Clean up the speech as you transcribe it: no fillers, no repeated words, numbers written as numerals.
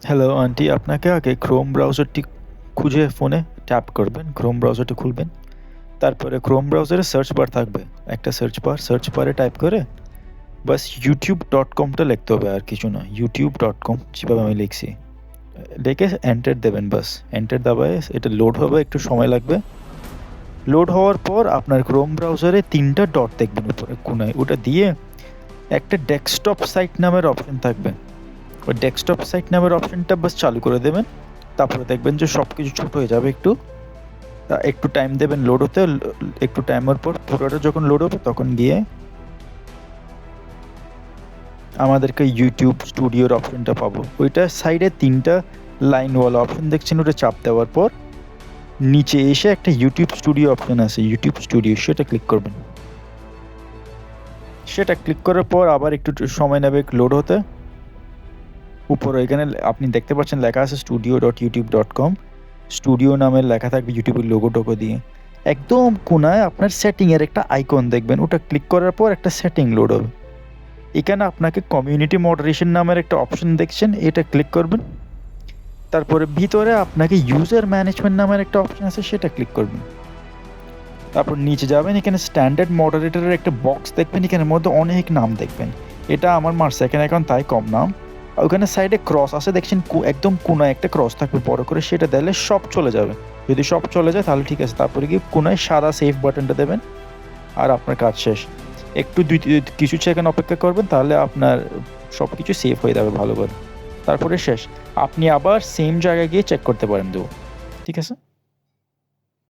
Hello aunty, আপনাকে আগে Chrome ব্রাউজারটি খুঁজে ফোনে ট্যাপ করবেন, ক্রোম ব্রাউজারটি খুলবেন। তারপরে ক্রোম ব্রাউজারে সার্চ বার থাকবে, একটা সার্চ বারে টাইপ করে বাস youtube.com-টা লিখতে হবে, আর কিছু না। youtube.com যেভাবে আমি লিখছি লিখে এন্টার দেবেন, বাস এন্টার দাবায় এটা লোড হবে, একটু সময় লাগবে। লোড হওয়ার পর আপনার ক্রোম ব্রাউজারে 3টা ডট দেখবেন উপরে কোনায়, ওটা দিয়ে একটা ডেস্কটপ সাইট নামের অপশন থাকবে। ওই ডেস্কটপ সাইট নামের অপশনটা বাস চালু করে দেবেন। তারপরে দেখবেন যে সব কিছু ছোট হয়ে যাবে। একটু টাইম দেবেন লোড হতে। একটু টাইমের পর পুরোটা যখন লোড হবে তখন গিয়ে আমাদেরকে ইউটিউব স্টুডিওর অপশনটা পাবো। ওইটা সাইডে 3টা লাইনওয়ালা অপশন দেখছেন, ওটা চাপ দেওয়ার পর নিচে এসে একটা ইউটিউব স্টুডিও অপশন আছে, ইউটিউব স্টুডিও, সেটা ক্লিক করবেন। সেটা ক্লিক করার পর আবার একটু সময় নেবে লোড হতে। উপরে এখানে আপনি দেখতে পাচ্ছেন লেখা আছে studio.youtube.com। স্টুডিও নামের লেখা থাকবে ইউটিউবের লোগো দিয়ে। একদম কোনায় আপনার সেটিংয়ের একটা আইকন দেখবেন, ওটা ক্লিক করার পর একটা সেটিং লোড হবে। এখানে আপনাকে কমিউনিটি মডারেশন নামের একটা অপশন দেখছেন, এটা ক্লিক করবেন। তারপরে ভিতরে আপনাকে ইউজার ম্যানেজমেন্ট নামের একটা অপশন আছে, সেটা ক্লিক করবেন। তারপর নিচে যাবেন, এখানে স্ট্যান্ডার্ড মডারেটরের একটা বক্স দেখবেন, এখানের মধ্যে অনেক নাম দেখবেন। এটা আমার সেকেন্ড অ্যাকাউন্ট, তাই কম নাম। ওখানে সাইডে ক্রস আছে দেখছেন, একদম কোনায় একটা ক্রস থাকবে বড় করে, সেটা দিলে সব চলে যাবে। যদি সব চলে যায় তাহলে ঠিক আছে, তারপরে গিয়ে কোনায় সাদা সেভ বাটনটা দেবেন আর আপনার কাজ শেষ। একটু কিছু সেকেন্ড অপেক্ষা করবেন, তাহলে আপনার সব কিছু সেভ হয়ে যাবে ভালো করে। তারপরে শেষ, আপনি আবার সেম জায়গায় গিয়ে চেক করতে পারেন। ঠিক আছে।